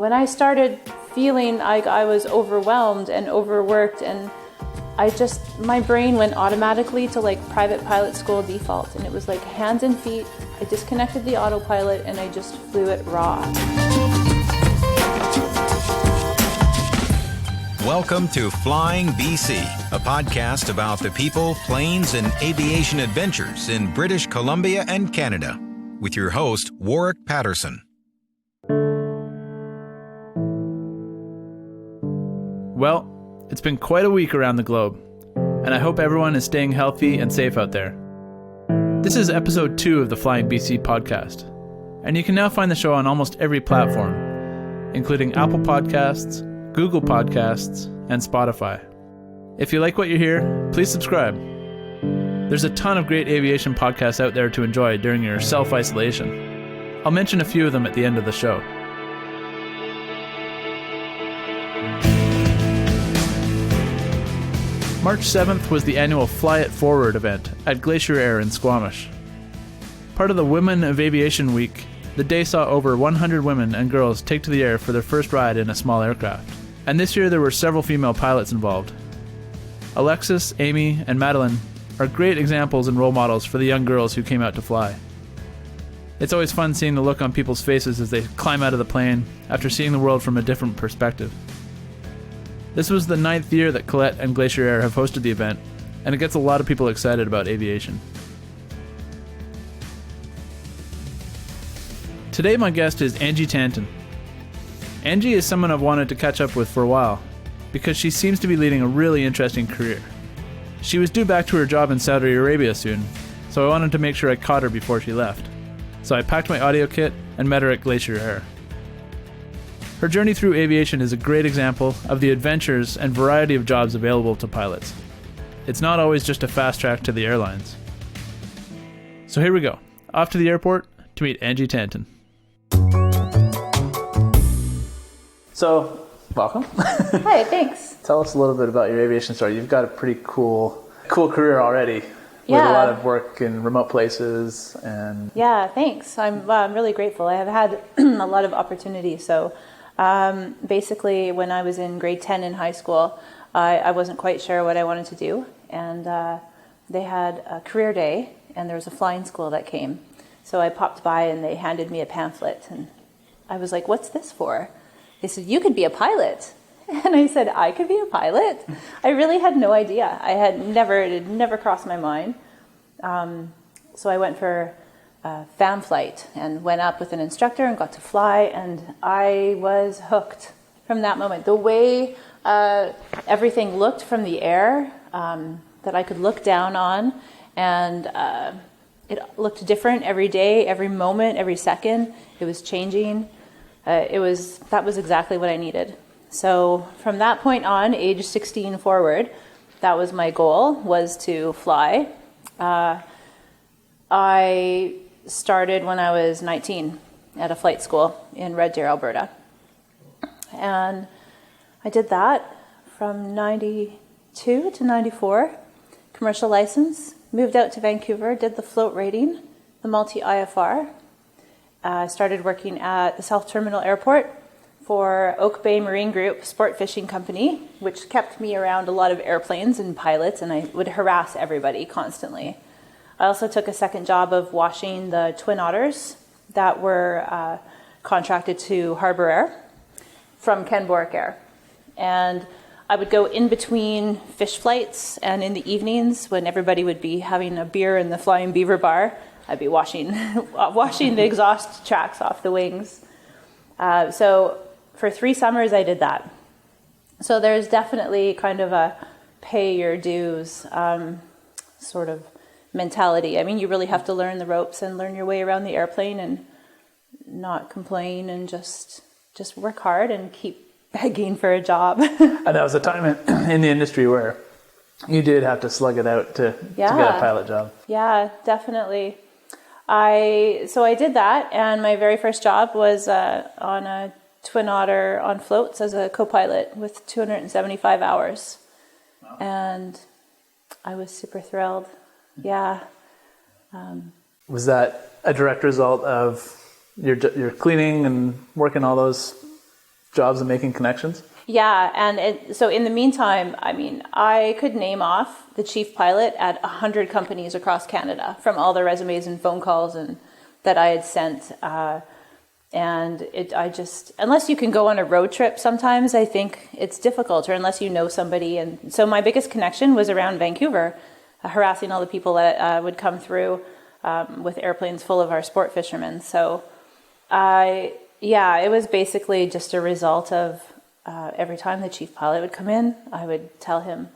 when I started feeling like I was overwhelmed and overworked, and my brain went automatically to like private pilot school default, and it was like hands and feet. I disconnected the autopilot and I just flew it raw. Welcome to Flying BC, a podcast about the people, planes, and aviation adventures in British Columbia and Canada, with your host, Warwick Patterson. Well, it's been quite a week around the globe, and I hope everyone is staying healthy and safe out there. This is episode 2 of the Flying BC podcast, and you can now find the show on almost every platform, including Apple Podcasts, Google Podcasts, and Spotify. If you like what you hear, please subscribe. There's a ton of great aviation podcasts out there to enjoy during your self-isolation. I'll mention a few of them at the end of the show. March 7th was the annual Fly It Forward event at Glacier Air in Squamish. Part of the Women of Aviation Week, the day saw over 100 women and girls take to the air for their first ride in a small aircraft. And this year there were several female pilots involved. Alexis, Amy, and Madeline are great examples and role models for the young girls who came out to fly. It's always fun seeing the look on people's faces as they climb out of the plane after seeing the world from a different perspective. This was the 9th year that Colette and Glacier Air have hosted the event, and it gets a lot of people excited about aviation. Today my guest is Angie Tanton. Angie is someone I've wanted to catch up with for a while, because she seems to be leading a really interesting career. She was due back to her job in Saudi Arabia soon, so I wanted to make sure I caught her before she left. So I packed my audio kit and met her at Glacier Air. Her journey through aviation is a great example of the adventures and variety of jobs available to pilots. It's not always just a fast track to the airlines. So here we go, off to the airport to meet Angie Tanton. So, welcome. Hi, thanks. Tell us a little bit about your aviation story. You've got a pretty cool career already. With a lot of work in remote places and... Yeah, thanks. I'm really grateful. I have had a lot of opportunities. So basically when I was in grade 10 in high school, I wasn't quite sure what I wanted to do. And they had a career day and there was a flying school that came. So I popped by and they handed me a pamphlet and I was like, what's this for? They said, you could be a pilot. And I said, I could be a pilot? I really had no idea. It never crossed my mind. So I went for FAM flight and went up with an instructor and got to fly. And I was hooked from that moment. The way everything looked from the air, that I could look down on, and it looked different every day, every moment, every second. It was changing. That was exactly what I needed. So from that point on, age 16 forward, that was my goal, was to fly. I started when I was 19 at a flight school in Red Deer, Alberta. And I did that from 92 to 94, commercial license, moved out to Vancouver, did the float rating, the multi-IFR. Started working at the South Terminal Airport for Oak Bay Marine Group Sport Fishing Company, which kept me around a lot of airplanes and pilots, and I would harass everybody constantly. I also took a second job of washing the Twin Otters that were contracted to Harbour Air from Ken Borek Air. And I would go in between fish flights, and in the evenings when everybody would be having a beer in the Flying Beaver bar, I'd be washing the exhaust tracks off the wings. So for 3 summers, I did that. So there's definitely kind of a pay your dues sort of mentality. I mean, you really have to learn the ropes and learn your way around the airplane and not complain and just work hard and keep begging for a job. And that was a time in the industry where you did have to slug it out to get a pilot job. Yeah, definitely. I did that, and my very first job was on a Twin Otter on floats as a co-pilot with 275 hours. Wow. And I was super thrilled. Yeah. Was that a direct result of your cleaning and working all those jobs and making connections? Yeah, and so in the meantime, I mean, I could name off the chief pilot at 100 companies across Canada from all the resumes and phone calls and that I had sent. Unless you can go on a road trip sometimes, I think it's difficult, or unless you know somebody. And so my biggest connection was around Vancouver, harassing all the people that would come through with airplanes full of our sport fishermen. So it was basically just a result of every time the chief pilot would come in, I would tell him,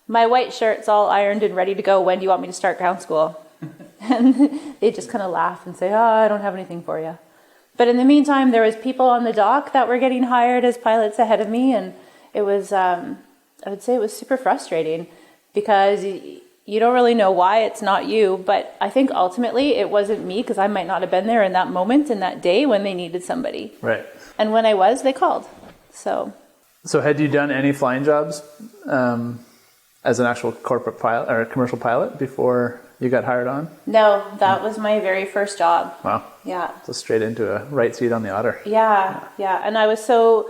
my white shirt's all ironed and ready to go. When do you want me to start ground school? And they'd just kind of laugh and say, I don't have anything for you. But in the meantime, there was people on the dock that were getting hired as pilots ahead of me. And it was, I would say it was super frustrating because you don't really know why it's not you. But I think ultimately it wasn't me, because I might not have been there in that moment, in that day when they needed somebody. Right. And when I was, they called. So had you done any flying jobs as an actual corporate pilot or commercial pilot before you got hired on? No, that was my very first job. Wow. Yeah. So straight into a right seat on the Otter. Yeah. And I was so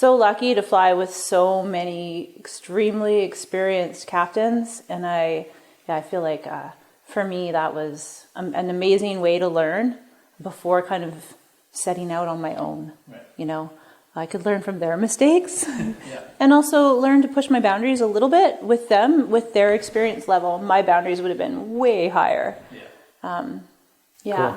lucky to fly with so many extremely experienced captains. And I feel like for me that was an amazing way to learn before kind of setting out on my own. Right. You know, I could learn from their mistakes and also learn to push my boundaries a little bit with them, with their experience level. My boundaries would have been way higher. Cool.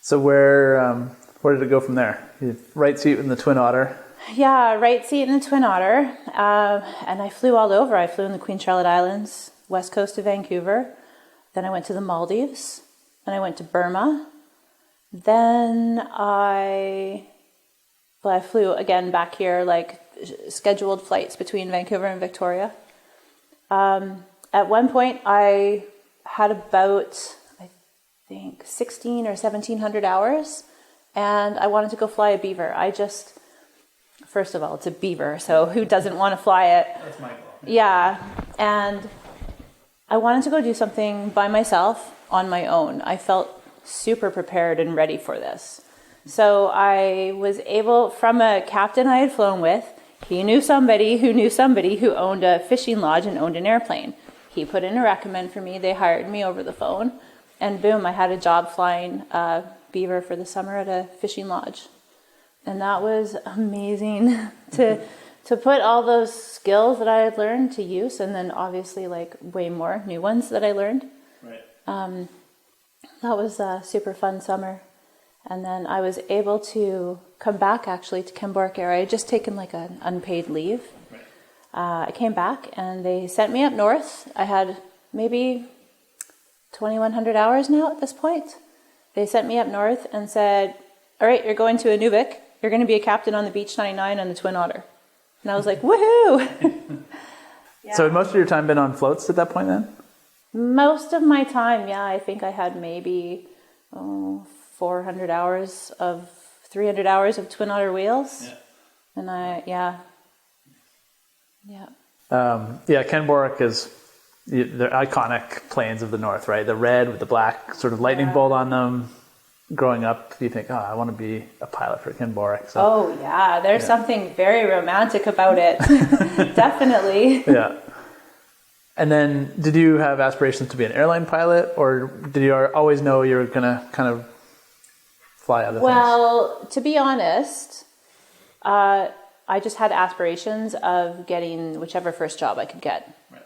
So where did it go from there? Right seat in the Twin Otter. Yeah, right seat in the Twin Otter. And I flew all over. I flew in the Queen Charlotte Islands, west coast of Vancouver. Then I went to the Maldives. Then I went to Burma. Then I flew again back here, like scheduled flights between Vancouver and Victoria. At one point, I had about, I think, 16 or 1,700 hours, and I wanted to go fly a Beaver. First of all, it's a Beaver, so who doesn't want to fly it? That's my goal. Yeah, and I wanted to go do something by myself on my own. I felt super prepared and ready for this. So I was able, from a captain I had flown with, he knew somebody who owned a fishing lodge and owned an airplane. He put in a recommend for me. They hired me over the phone. And boom, I had a job flying Beaver for the summer at a fishing lodge. And that was amazing to put all those skills that I had learned to use, and then obviously like way more new ones that I learned. Right. That was a super fun summer. And then I was able to come back actually to Kembork area. I had just taken like an unpaid leave. Right. I came back and they sent me up north. I had maybe 2,100 hours now at this point. They sent me up north and said, all right, you're going to Inuvik. You're going to be a captain on the Beach 99 and the Twin Otter. And I was like, woohoo! Yeah. So had most of your time been on floats at that point then? Most of my time, yeah. I think I had maybe 300 hours of Twin Otter wheels. Yeah. And Kenborek is the iconic planes of the north, right? The red with the black sort of lightning bolt on them. Growing up, you think, I want to be a pilot for Kenborek. So, there's something very romantic about it. Definitely. Yeah. And then, did you have aspirations to be an airline pilot, or did you always know you were going to kind of fly other things? Well, to be honest, I just had aspirations of getting whichever first job I could get. Right.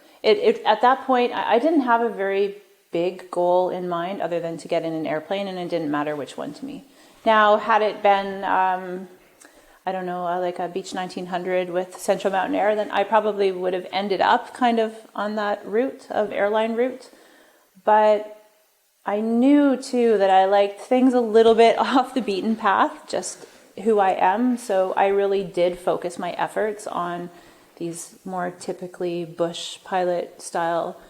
At that point, I didn't have a very big goal in mind other than to get in an airplane, and it didn't matter which one to me. Now, had it been, like a Beach 1900 with Central Mountain Air, then I probably would have ended up kind of on that airline route. But I knew too that I liked things a little bit off the beaten path, just who I am. So I really did focus my efforts on these more typically bush pilot style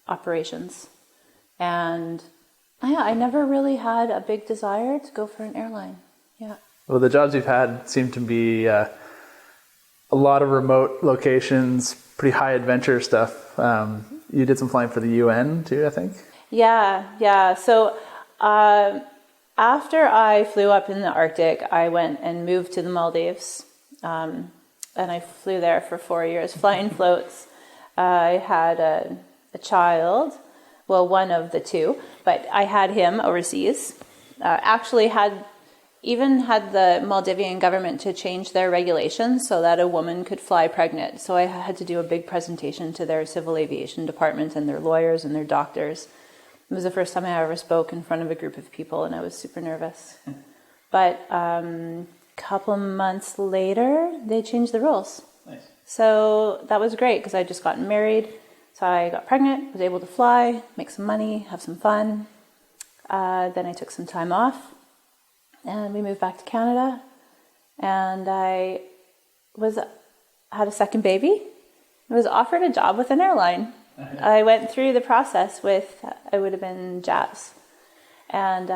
operations. And I never really had a big desire to go for an airline. Yeah. Well, the jobs you've had seem to be a lot of remote locations, pretty high adventure stuff. You did some flying for the UN too, I think? Yeah. So After I flew up in the Arctic, I went and moved to the Maldives. And I flew there for 4 years, flying floats. I had a child, well, one of the two, but I had him overseas. Actually had the Maldivian government to change their regulations so that a woman could fly pregnant. So I had to do a big presentation to their civil aviation department and their lawyers and their doctors. It was the first time I ever spoke in front of a group of people, and I was super nervous. But a couple of months later, they changed the rules. Nice. So that was great because I had just gotten married. So I got pregnant, was able to fly, make some money, have some fun. Then I took some time off, and we moved back to Canada. And I had a second baby. I was offered a job with an airline. I went through the process with, I would have been Jazz. And,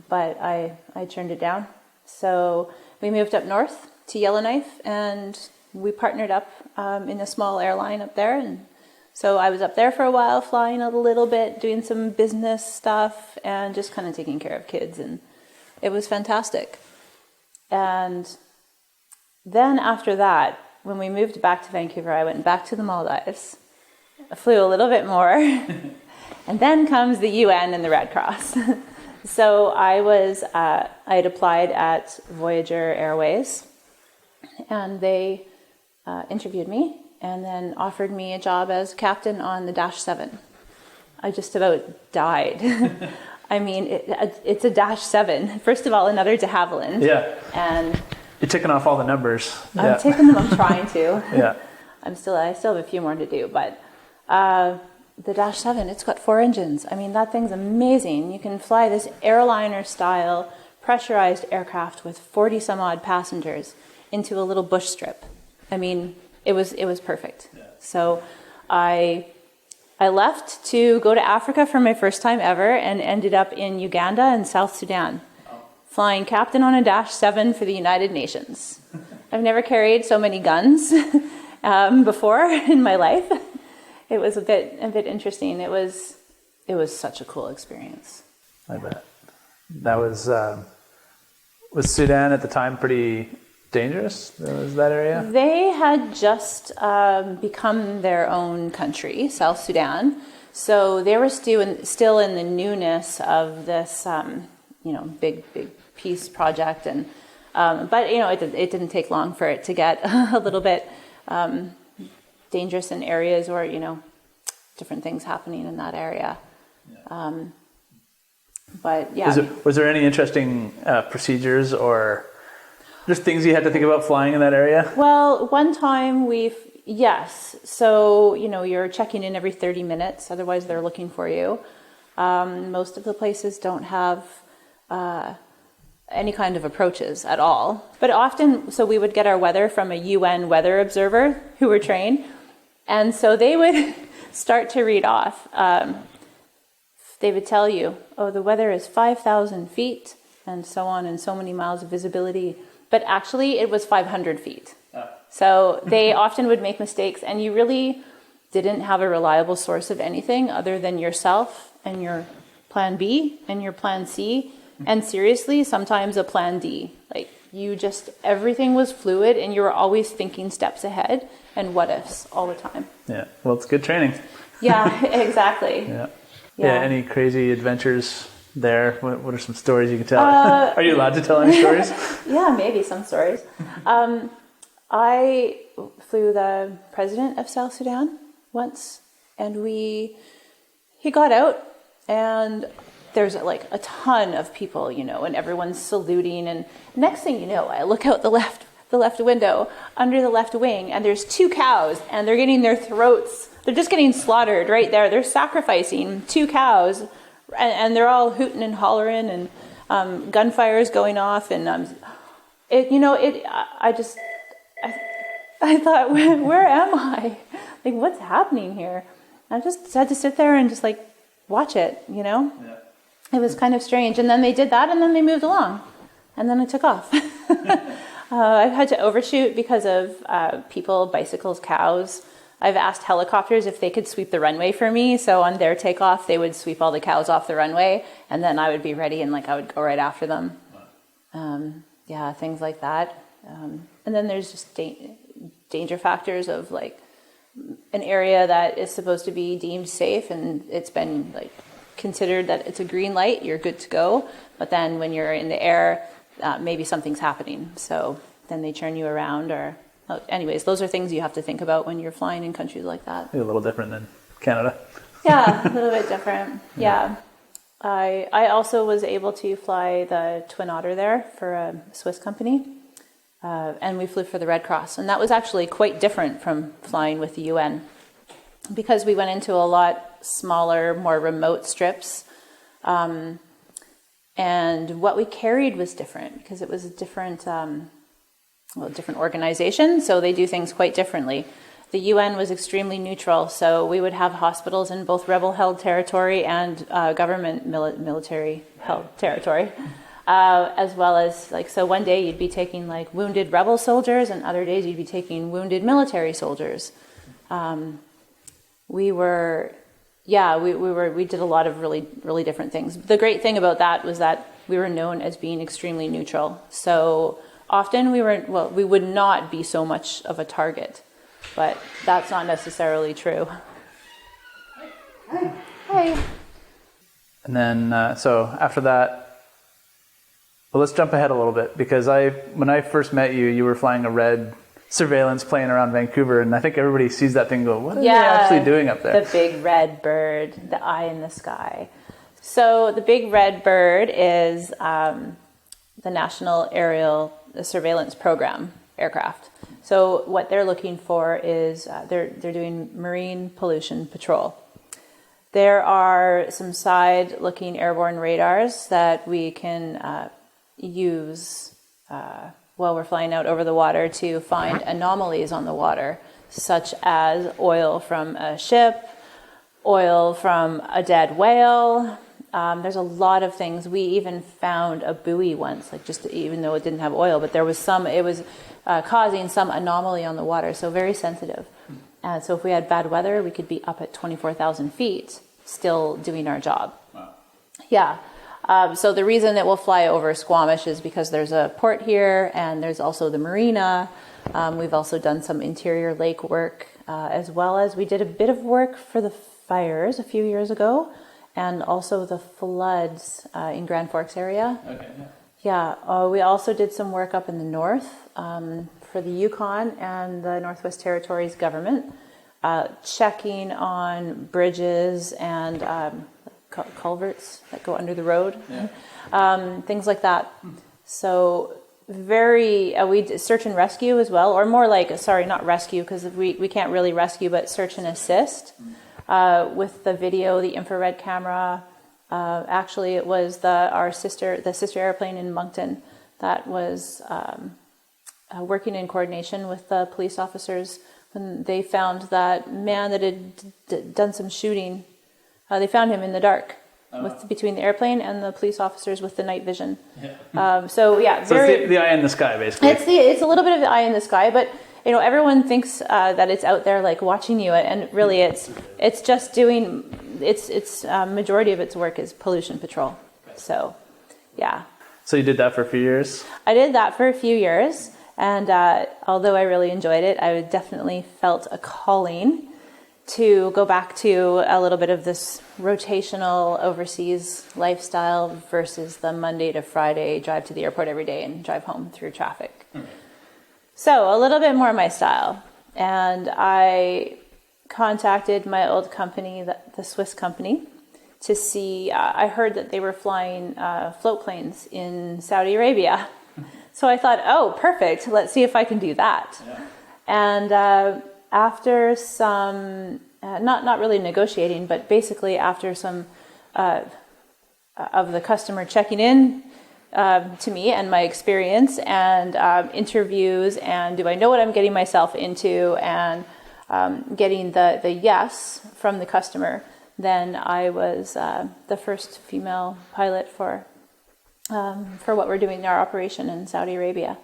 but I turned it down. So we moved up north to Yellowknife, and we partnered up in a small airline up there. And so I was up there for a while, flying a little bit, doing some business stuff, and just kind of taking care of kids. And it was fantastic. And then after that, when we moved back to Vancouver, I went back to the Maldives. I flew a little bit more. And then comes the UN and the Red Cross. So I had applied at Voyager Airways, and they interviewed me and then offered me a job as captain on the Dash 7. I just about died. I mean, it's a Dash 7. First of all, another de Havilland. Yeah. And you're ticking off all the numbers. I'm taking them. I'm trying to. Yeah. I still have a few more to do, but the Dash 7, it's got 4 engines. I mean, that thing's amazing. You can fly this airliner-style pressurized aircraft with 40 some odd passengers into a little bush strip. I mean, it was perfect. Yeah. So I left to go to Africa for my first time ever and ended up in Uganda and South Sudan, flying captain on a Dash 7 for the United Nations. I've never carried so many guns before in my life. It was a bit interesting. It was such a cool experience. I bet. That was Sudan at the time pretty dangerous? Was that area? They had just become their own country, South Sudan. So they were still in the newness of this, big peace project, and but it didn't take long for it to get a little bit dangerous in areas, or different things happening in that area. But yeah, was there any interesting procedures or just things you had to think about flying in that area? Well, one time yes. So, you're checking in every 30 minutes, otherwise they're looking for you. Most of the places don't have any kind of approaches at all. But often, so we would get our weather from a UN weather observer who were trained. And so they would start to read off. They would tell you, the weather is 5,000 feet and so on, and so many miles of visibility. But actually, it was 500 feet. So they often would make mistakes, and you really didn't have a reliable source of anything other than yourself and your plan B and your plan C, and seriously, sometimes a plan D. Like, everything was fluid, and you were always thinking steps ahead and what ifs all the time. Yeah, well, it's good training. Yeah, exactly. Yeah, any crazy adventures there? What are some stories you can tell? Are you allowed to tell any stories? Yeah, maybe some stories. I flew the president of South Sudan once, and he got out, and there's like a ton of people, and everyone's saluting, and next thing you know, I look out the left window under the left wing, and there's 2 cows, and they're getting their throats. They're just getting slaughtered right there. They're sacrificing 2 cows, and they're all hooting and hollering, and gunfire's going off, and I thought, where am I? Like, what's happening here? I just had to sit there and just watch it. Yeah. It was kind of strange. And then they did that, and then they moved along, and then I took off. I've had to overshoot because of people, bicycles, cows. I've asked helicopters if they could sweep the runway for me. So on their takeoff, they would sweep all the cows off the runway, and then I would be ready, and like I would go right after them. Yeah, things like that. And then there's just danger factors of like an area that is supposed to be deemed safe, and it's been like considered that it's a green light, you're good to go. But then when you're in the air, maybe something's happening. So then they turn you around or... Anyways, those are things you have to think about when you're flying in countries like that. A little different than Canada. Yeah, a little bit different. Yeah. I also was able to fly the Twin Otter there for a Swiss company. And we flew for the Red Cross. And that was actually quite different from flying with the UN, because we went into a lot smaller, more remote strips. And what we carried was different, because it was a different organization, so they do things quite differently. The UN was extremely neutral, so we would have hospitals in both rebel-held territory and government military-held territory, as well as, like, so one day you'd be taking, like, wounded rebel soldiers, and other days you'd be taking wounded military soldiers. We did a lot of really, really different things. The great thing about that was that we were known as being extremely neutral, so often we would not be so much of a target, but that's not necessarily true. Hi. And then, so after that, well, let's jump ahead a little bit, because when I first met you, you were flying a red surveillance plane around Vancouver, and I think everybody sees that thing and go, what are they actually doing up there? The big red bird, the eye in the sky. So the big red bird is the National Aerial Surveillance Program aircraft. So what they're looking for is they're doing marine pollution patrol. There are some side-looking airborne radars that we can use while we're flying out over the water to find anomalies on the water, such as oil from a ship, oil from a dead whale. There's a lot of things. We even found a buoy once, like just even though it didn't have oil, but there was it was causing some anomaly on the water, so very sensitive. And so if we had bad weather, we could be up at 24,000 feet still doing our job. Wow. Yeah. So the reason that we'll fly over Squamish is because there's a port here, and there's also the marina. We've also done some interior lake work, as well as we did a bit of work for the fires a few years ago, and also the floods in Grand Forks area. Okay. Yeah. We also did some work up in the north for the Yukon and the Northwest Territories government, checking on bridges and culverts that go under the road, things like that. So we did search and rescue as well, or more like, not rescue, because we can't really rescue, but search and assist with the video, the infrared camera. Actually, it was the sister airplane in Moncton that was working in coordination with the police officers when they found that man that had done some shooting. They found him in the dark, between the airplane and the police officers with the night vision. Yeah. So it's the eye in the sky, basically. It's a little bit of the eye in the sky, but everyone thinks that it's out there like watching you, and really it's just doing its majority of its work is pollution patrol. So, yeah. So you did that for a few years? I did that for a few years, and although I really enjoyed it, I definitely felt a calling to go back to a little bit of this rotational overseas lifestyle versus the Monday to Friday drive to the airport every day and drive home through traffic. Okay. So a little bit more my style. And I contacted my old company, the Swiss company, to see, I heard that they were flying float planes in Saudi Arabia. So I thought, oh, perfect, let's see if I can do that. Yeah. And after some, not really negotiating, but basically after some of the customer checking in to me and my experience and interviews and do I know what I'm getting myself into and getting the yes from the customer, then I was the first female pilot for what we're doing in our operation in Saudi Arabia.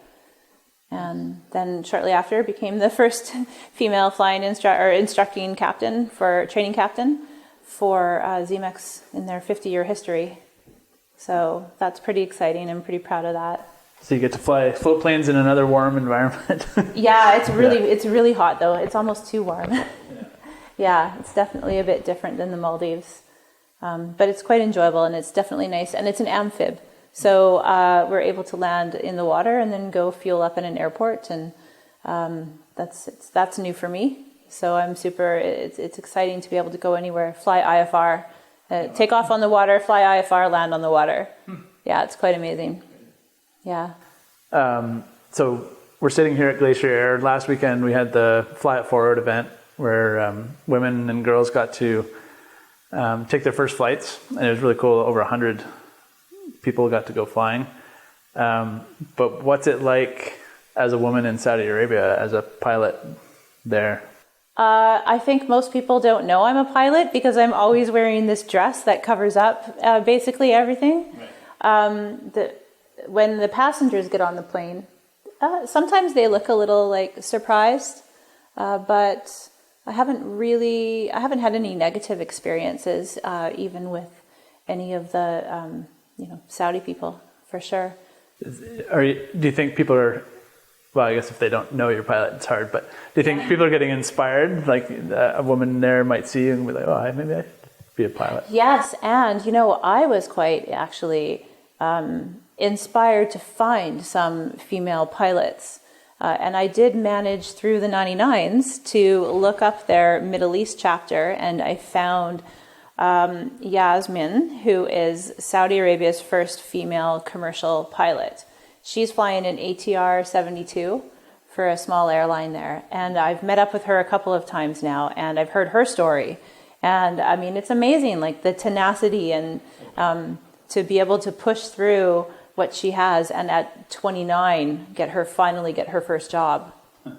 And then shortly after became the first female flying instructing captain training captain for ZMEX in their 50-year history. So that's pretty exciting. I'm pretty proud of that. So you get to fly float planes in another warm environment. Yeah, it's really hot though. It's almost too warm. Yeah, it's definitely a bit different than the Maldives. But it's quite enjoyable, and it's definitely nice. And it's an amphib. So we're able to land in the water and then go fuel up in an airport. And that's new for me. So I'm it's exciting to be able to go anywhere, fly IFR, take off on the water, fly IFR, land on the water. Yeah, it's quite amazing. Yeah. So we're sitting here at Glacier Air. Last weekend we had the Fly It Forward event where women and girls got to take their first flights, and it was really cool. Over 100 people got to go flying. But what's it like as a woman in Saudi Arabia, as a pilot there? I think most people don't know I'm a pilot because I'm always wearing this dress that covers up basically everything. Right. When the passengers get on the plane, sometimes they look a little like surprised, but I haven't had any negative experiences, even with any of the Saudi people, for sure. Do you think people are? Well, I guess if they don't know you're a pilot, it's hard. But do you think people are getting inspired? Like a woman there might see you and be like, "Oh, maybe I should be a pilot." Yes, and I was quite actually inspired to find some female pilots. And I did manage through the 99s to look up their Middle East chapter, and I found Yasmin, who is Saudi Arabia's first female commercial pilot. She's flying an ATR 72 for a small airline there, and I've met up with her a couple of times now, and I've heard her story. And I mean, it's amazing, like the tenacity and to be able to push through what she has, and at 29 finally get her first job. Wow.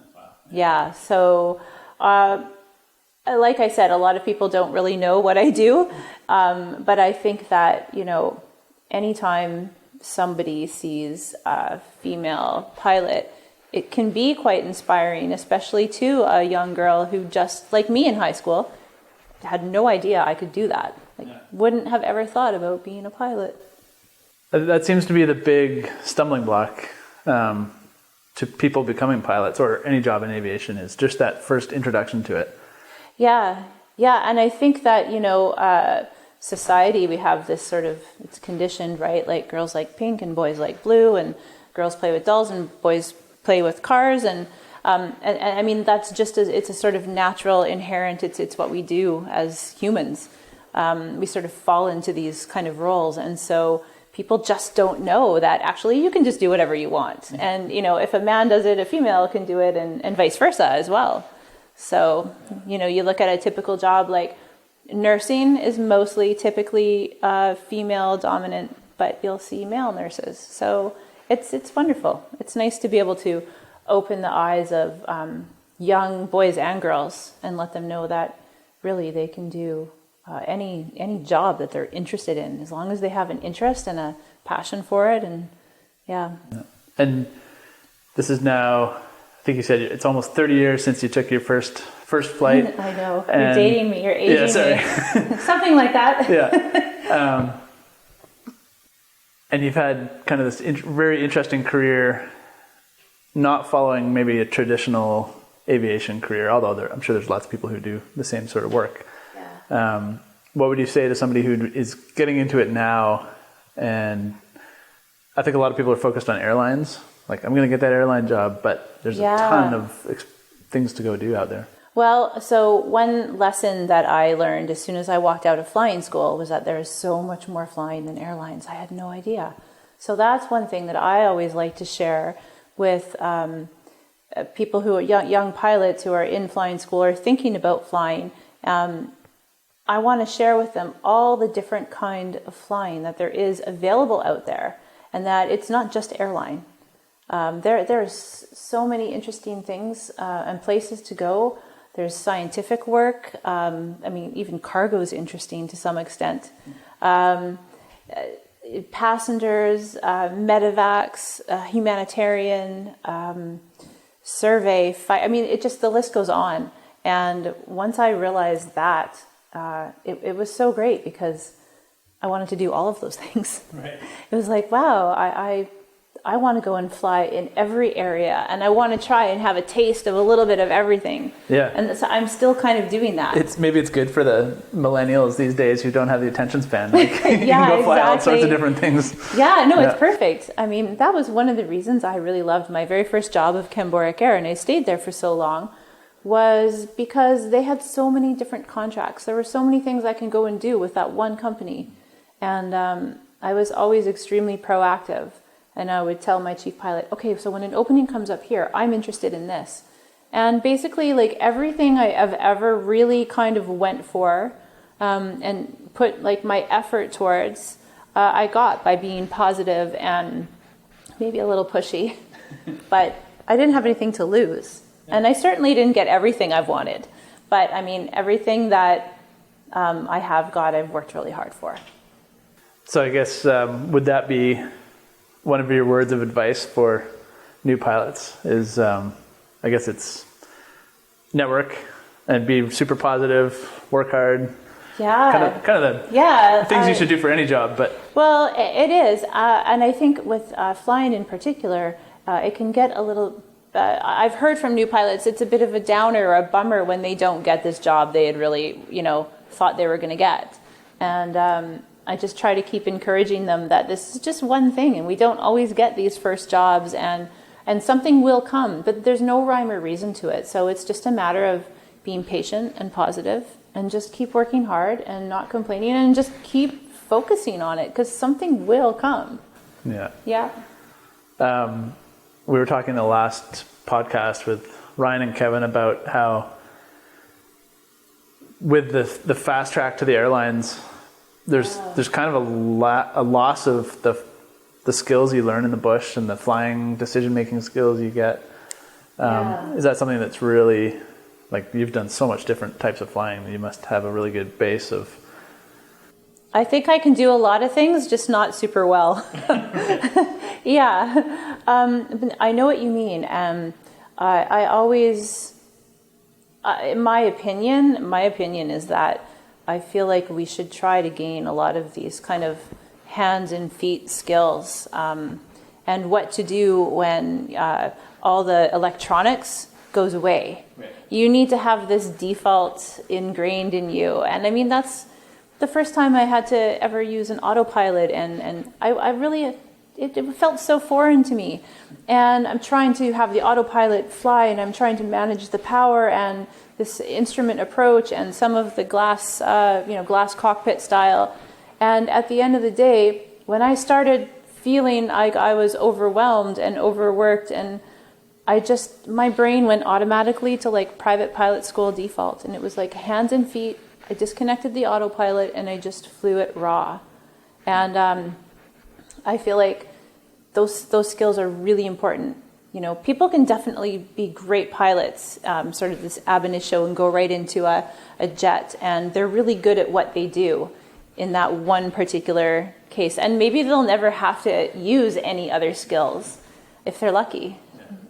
Yeah, so like I said, a lot of people don't really know what I do, but I think that anytime somebody sees a female pilot, it can be quite inspiring, especially to a young girl who, just like me in high school, had no idea I could do that. Wouldn't have ever thought about being a pilot. That seems to be the big stumbling block to people becoming pilots, or any job in aviation, is just that first introduction to it. Yeah, and I think that, society, we have this sort of, it's conditioned, right? Like girls like pink and boys like blue, and girls play with dolls and boys play with cars. And I mean, that's just, it's a sort of natural, inherent, it's what we do as humans. We sort of fall into these kind of roles. And so people just don't know that actually you can just do whatever you want. And, if a man does it, a female can do it, and vice versa as well. So, you look at a typical job like nursing is mostly typically female dominant, but you'll see male nurses. So it's wonderful. It's nice to be able to open the eyes of young boys and girls and let them know that really they can do any job that they're interested in, as long as they have an interest and a passion for it. And yeah. And this is now, I think you said it's almost 30 years since you took your first flight. I know. You're dating me. You're aging me. Something like that. Yeah. And you've had kind of this very interesting career, not following maybe a traditional aviation career, although I'm sure there's lots of people who do the same sort of work. Yeah. What would you say to somebody who is getting into it now? And I think a lot of people are focused on airlines. Like, I'm going to get that airline job, but there's a ton of things to go do out there. Well, so one lesson that I learned as soon as I walked out of flying school was that there is so much more flying than airlines. I had no idea. So that's one thing that I always like to share with people who are young pilots who are in flying school or thinking about flying. I want to share with them all the different kind of flying that there is available out there, and that it's not just airline. There's so many interesting things and places to go. There's scientific work. I mean, even cargo is interesting to some extent. passengers, medevacs, humanitarian, survey, fight. I mean, the list goes on. And once I realized that, it was so great because I wanted to do all of those things. Right. It was like, wow, I want to go and fly in every area, and I want to try and have a taste of a little bit of everything. Yeah. And so I'm still kind of doing that. Maybe it's good for the millennials these days who don't have the attention span. Like, you Yeah, can go fly all exactly. sorts of different things. Yeah, no, Yeah. It's perfect. I mean, that was one of the reasons I really loved my very first job of Camboric Air, and I stayed there for so long, was because they had so many different contracts. There were so many things I can go and do with that one company. And I was always extremely proactive. And I would tell my chief pilot, okay, so when an opening comes up here, I'm interested in this. And basically, like, everything I've ever really kind of went for and put, like, my effort towards, I got by being positive and maybe a little pushy. But I didn't have anything to lose. And I certainly didn't get everything I've wanted. But, I mean, everything that I have got, I've worked really hard for. So I guess, would that be one of your words of advice for new pilots is, I guess it's network and be super positive, work hard. Yeah. Kind of the things you should do for any job. But well, it is. And I think with flying in particular, it can get a little, I've heard from new pilots, it's a bit of a downer or a bummer when they don't get this job they had really, thought they were going to get. And I just try to keep encouraging them that this is just one thing, and we don't always get these first jobs, and something will come, but there's no rhyme or reason to it. So it's just a matter of being patient and positive, and just keep working hard and not complaining, and just keep focusing on it, because something will come. Yeah. Yeah. We were talking in the last podcast with Ryan and Kevin about how with the fast track to the airlines, there's kind of a loss of the skills you learn in the bush and the flying decision-making skills you get. Is that something that's really, like, you've done so much different types of flying, you must have a really good base of... I think I can do a lot of things, just not super well. Yeah. I know what you mean. I always, my opinion is that I feel like we should try to gain a lot of these kind of hands and feet skills, and what to do when all the electronics goes away. Right. You need to have this default ingrained in you. And I mean, that's the first time I had to ever use an autopilot, and I really, it felt so foreign to me. And I'm trying to have the autopilot fly, and I'm trying to manage the power and this instrument approach and some of the glass cockpit style. And at the end of the day, when I started feeling like I was overwhelmed and overworked, and my brain went automatically to like private pilot school default, and it was like hands and feet. I disconnected the autopilot and I just flew it raw. And I feel like those skills are really important. People can definitely be great pilots, sort of this ab initio, and go right into a jet, and they're really good at what they do in that one particular case. And maybe they'll never have to use any other skills if they're lucky.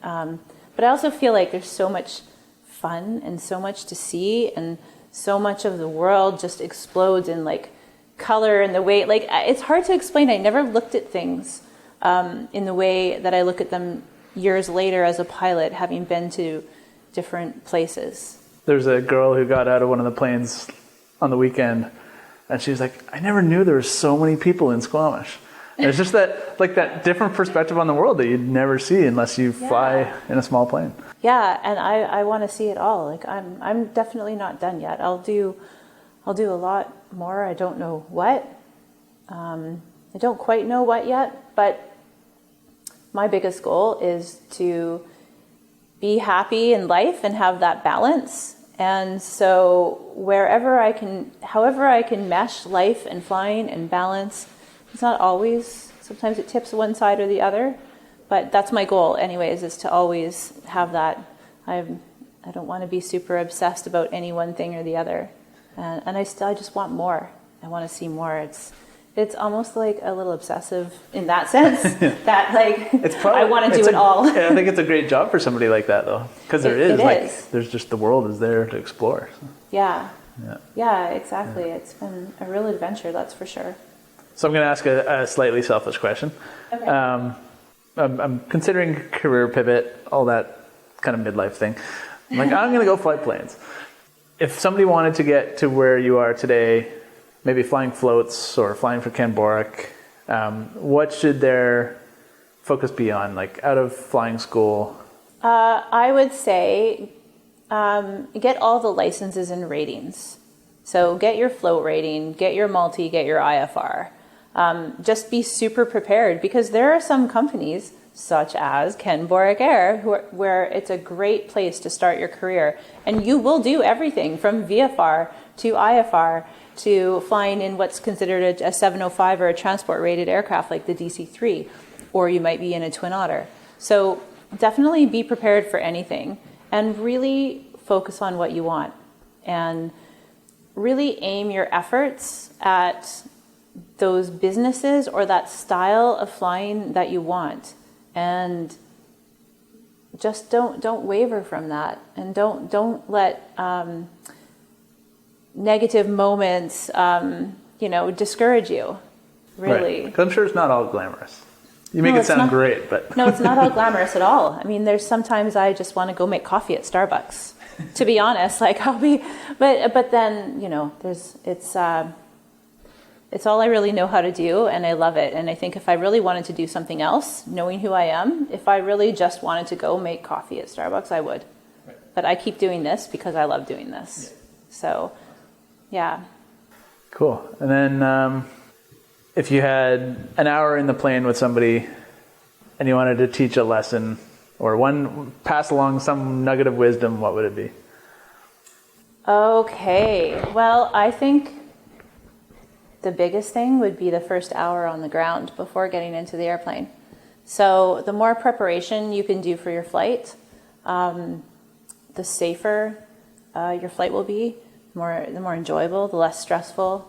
But I also feel like there's so much fun and so much to see, and so much of the world just explodes in like color and the way, like, it's hard to explain. I never looked at things in the way that I look at them years later as a pilot, having been to different places. There's a girl who got out of one of the planes on the weekend, and she's like, I never knew there were so many people in Squamish. And it's just that different perspective on the world that you'd never see unless you fly in a small plane. Yeah, and I want to see it all. Like, I'm definitely not done yet. I'll do a lot more. I don't know what. I don't quite know what yet, but my biggest goal is to be happy in life and have that balance. And so however I can mesh life and flying and balance, it's not always, sometimes it tips one side or the other, but that's my goal anyways, is to always have that. I don't want to be super obsessed about any one thing or the other. And I just want more. I want to see more. It's almost like a little obsessive in that sense that like I want to do it all. Yeah, I think it's a great job for somebody like that though, because there's just the world is there to explore. So. Yeah, exactly. Yeah. It's been a real adventure, that's for sure. So I'm going to ask a slightly selfish question. Okay. I'm considering career pivot, all that kind of midlife thing. I'm like, I'm going to go fly planes. If somebody wanted to get to where you are today, maybe flying floats or flying for Ken Borek, what should their focus be on, like out of flying school? I would say get all the licenses and ratings. So get your float rating, get your multi, get your IFR. Just be super prepared, because there are some companies such as Ken Borek Air where it's a great place to start your career, and you will do everything from VFR to IFR to flying in what's considered a 705 or a transport rated aircraft like the DC-3, or you might be in a Twin Otter. So definitely be prepared for anything and really focus on what you want, and really aim your efforts at those businesses or that style of flying that you want, and just don't waver from that, and don't let negative moments discourage you, really. Right. 'Cause I'm sure it's not all glamorous. You make it sound great, but no, it's not all glamorous at all. I mean, there's sometimes I just want to go make coffee at Starbucks, to be honest. Like but then it's all I really know how to do, and I love it. And I think if I really wanted to do something else, knowing who I am, if I really just wanted to go make coffee at Starbucks, I would. Right. But I keep doing this because I love doing this. Yeah. So, yeah. Cool. And then if you had an hour in the plane with somebody and you wanted to teach a lesson or pass along some nugget of wisdom, what would it be? Okay. Well, I think the biggest thing would be the first hour on the ground before getting into the airplane. So the more preparation you can do for your flight, the safer your flight will be, the more enjoyable, the less stressful.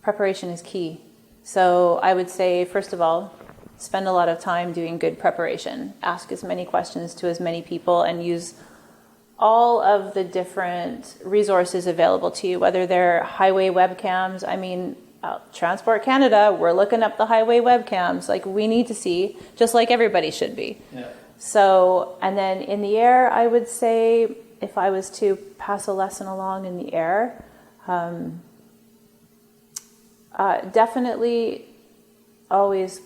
Preparation is key. So I would say, first of all, spend a lot of time doing good preparation. Ask as many questions to as many people, and use all of the different resources available to you, whether they're highway webcams. Transport Canada, we're looking up the highway webcams. Like, we need to see, just like everybody should be. Yeah. So, and then in the air, I would say, if I was to pass a lesson along in the air, definitely always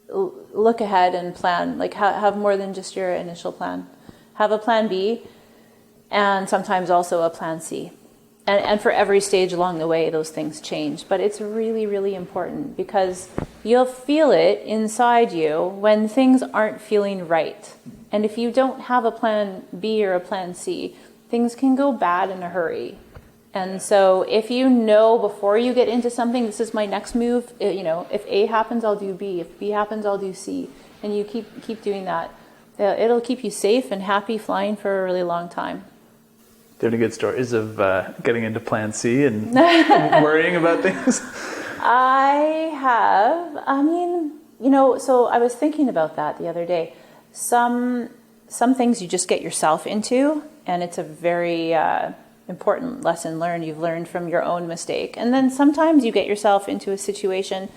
look ahead and plan. Like, have more than just your initial plan. Have a plan B, and sometimes also a plan C. And for every stage along the way, those things change. But it's really, really important, because you'll feel it inside you when things aren't feeling right. And if you don't have a plan B or a plan C, things can go bad in a hurry. And so if you know before you get into something, this is my next move, if A happens, I'll do B. If B happens, I'll do C. And you keep doing that. It'll keep you safe and happy flying for a really long time. Do you have any good stories of getting into Plan C and worrying about things? I have. So I was thinking about that the other day. Some things you just get yourself into, and it's a very important lesson learned. You've learned from your own mistake. And then sometimes you get yourself into a situation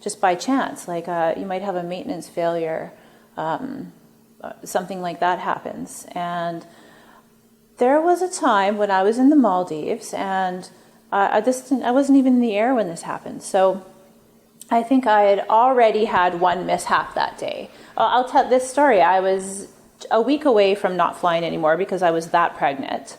just by chance. Like you might have a maintenance failure. Something like that happens. And there was a time when I was in the Maldives, and I wasn't even in the air when this happened. So I think I had already had one mishap that day. I'll tell this story. I was a week away from not flying anymore because I was that pregnant.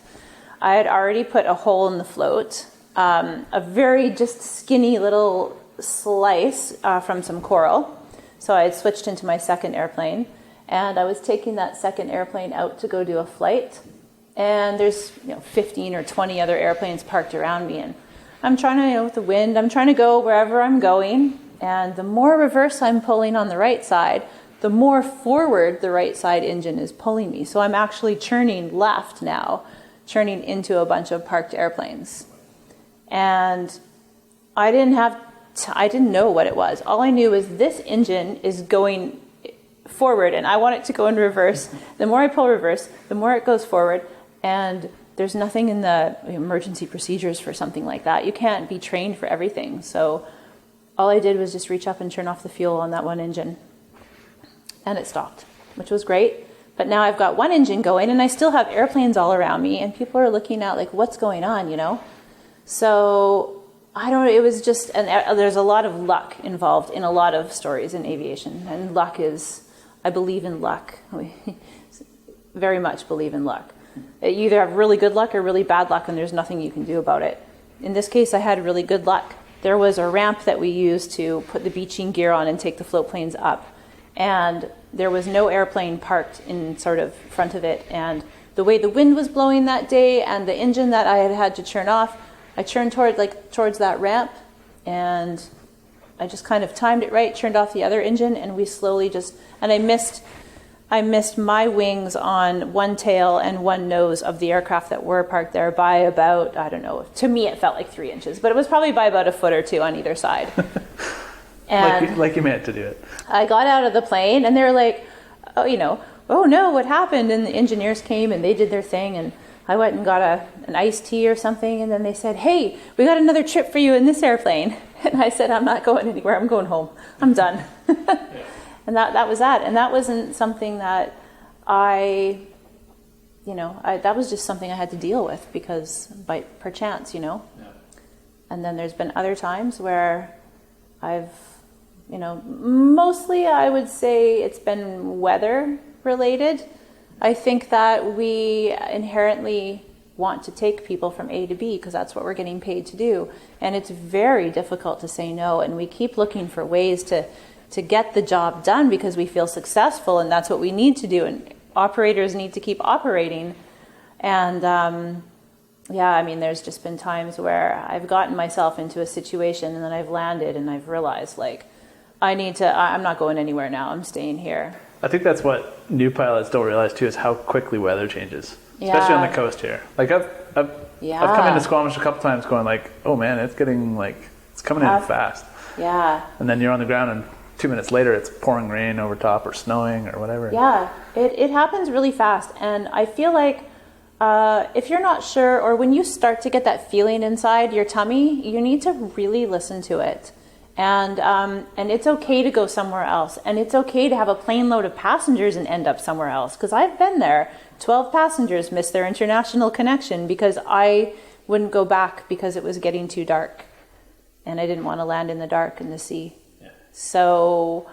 I had already put a hole in the float, a very just skinny little slice from some coral. So I had switched into my second airplane. And I was taking that second airplane out to go do a flight, and there's 15 or 20 other airplanes parked around me, and I'm trying to, with the wind, I'm trying to go wherever I'm going, and the more reverse I'm pulling on the right side, the more forward the right side engine is pulling me. So I'm actually churning left now, churning into a bunch of parked airplanes. And I didn't know what it was. All I knew was this engine is going forward and I want it to go in reverse. The more I pull reverse, the more it goes forward. And there's nothing in the emergency procedures for something like that. You can't be trained for everything. So all I did was just reach up and turn off the fuel on that one engine. And it stopped, which was great. But now I've got one engine going and I still have airplanes all around me and people are looking at like, what's going on, you know? So I don't know, it was just, and there's a lot of luck involved in a lot of stories in aviation. And luck is, I believe in luck. We very much believe in luck. You either have really good luck or really bad luck and there's nothing you can do about it. In this case, I had really good luck. There was a ramp that we used to put the beaching gear on and take the float planes up. And there was no airplane parked in sort of front of it. And the way the wind was blowing that day and the engine that I had to turn off, I turned towards that ramp and I just kind of timed it right, turned off the other engine, and we slowly and I missed my wings on one tail and one nose of the aircraft that were parked there by about, I don't know, to me it felt like 3 inches, but it was probably by about a foot or two on either side. And like you meant to do it. I got out of the plane and they were like, oh no, what happened? And the engineers came and they did their thing, and I went and got an iced tea or something, and then they said, hey, we got another trip for you in this airplane. And I said, I'm not going anywhere, I'm going home. I'm done. And that was that. And that wasn't something that that was just something I had to deal with because by perchance, Yeah. And then there's been other times where I've, mostly I would say it's been weather related. I think that we inherently want to take people from A to B because that's what we're getting paid to do. And it's very difficult to say no. And we keep looking for ways to get the job done because we feel successful and that's what we need to do. And operators need to keep operating. And there's just been times where I've gotten myself into a situation and then I've landed and I've realized I'm not going anywhere now. I'm staying here. I think that's what new pilots don't realize too, is how quickly weather changes, especially on the coast here. Like I've come into Squamish a couple times going like, oh man, it's getting it's coming in fast. Yeah. And then you're on the ground and 2 minutes later it's pouring rain over top or snowing or whatever. Yeah, it happens really fast. And I feel like if you're not sure, or when you start to get that feeling inside your tummy, you need to really listen to it. And it's okay to go somewhere else. And it's okay to have a plane load of passengers and end up somewhere else. Because I've been there. 12 passengers missed their international connection because I wouldn't go back because it was getting too dark. And I didn't want to land in the dark in the sea. Yeah. So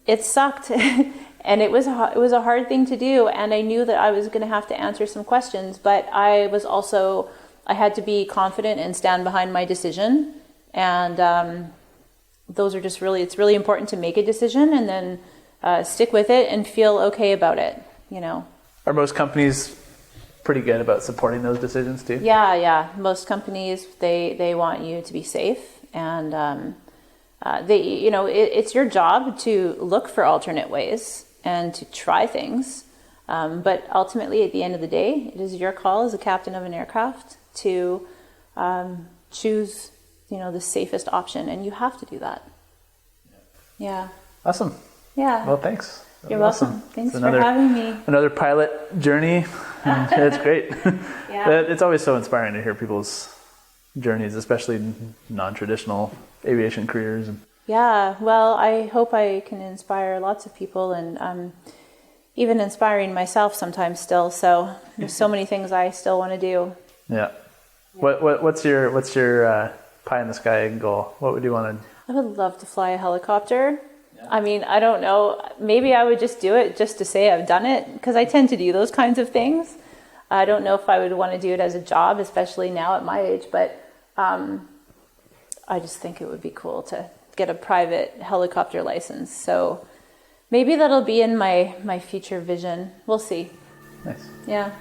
it sucked. And it was a hard thing to do. And I knew that I was going to have to answer some questions. But I had to be confident and stand behind my decision. And those are just it's really important to make a decision and then stick with it and feel okay about it, Are most companies pretty good about supporting those decisions too? Yeah. Most companies, they want you to be safe, and it's your job to look for alternate ways and to try things. But ultimately, at the end of the day, it is your call as a captain of an aircraft to choose the safest option, and you have to do that. Yeah. Awesome. Yeah. Well, thanks. You're welcome. Thanks for having me. Another pilot journey. It's great. Yeah. It's always so inspiring to hear people's journeys, especially non-traditional aviation careers. Yeah. Well, I hope I can inspire lots of people, and I'm even inspiring myself sometimes still. So there's so many things I still want to do. Yeah. What's your pie in the sky goal? What would you want to? I would love to fly a helicopter. Yeah. I mean, I don't know. Maybe I would just do it just to say I've done it, because I tend to do those kinds of things. I don't know if I would want to do it as a job, especially now at my age, but I just think it would be cool to get a private helicopter license. So maybe that'll be in my future vision. We'll see. Nice. Yeah.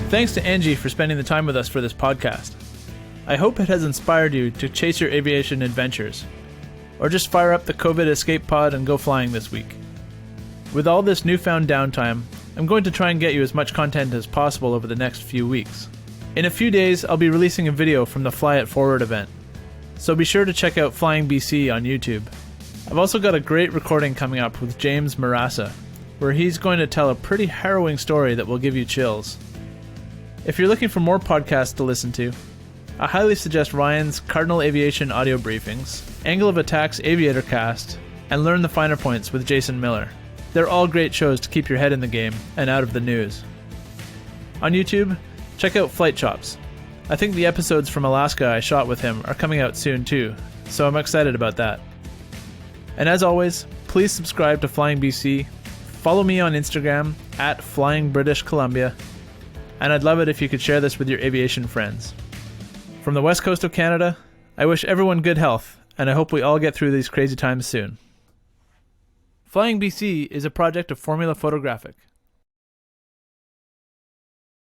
Thanks to Angie for spending the time with us for this podcast. I hope it has inspired you to chase your aviation adventures, or just fire up the COVID escape pod and go flying this week. With all this newfound downtime, I'm going to try and get you as much content as possible over the next few weeks. In a few days, I'll be releasing a video from the Fly It Forward event, so be sure to check out Flying BC on YouTube. I've also got a great recording coming up with James Marassa, where he's going to tell a pretty harrowing story that will give you chills. If you're looking for more podcasts to listen to, I highly suggest Ryan's Cardinal Aviation audio briefings, Angle of Attack's Aviator Cast, and Learn the Finer Points with Jason Miller. They're all great shows to keep your head in the game and out of the news. On YouTube, check out Flight Chops. I think the episodes from Alaska I shot with him are coming out soon too, so I'm excited about that. And as always, please subscribe to Flying BC, follow me on Instagram at Flying British Columbia, and I'd love it if you could share this with your aviation friends. From the west coast of Canada, I wish everyone good health, and I hope we all get through these crazy times soon. Flying BC is a project of Formula Photographic.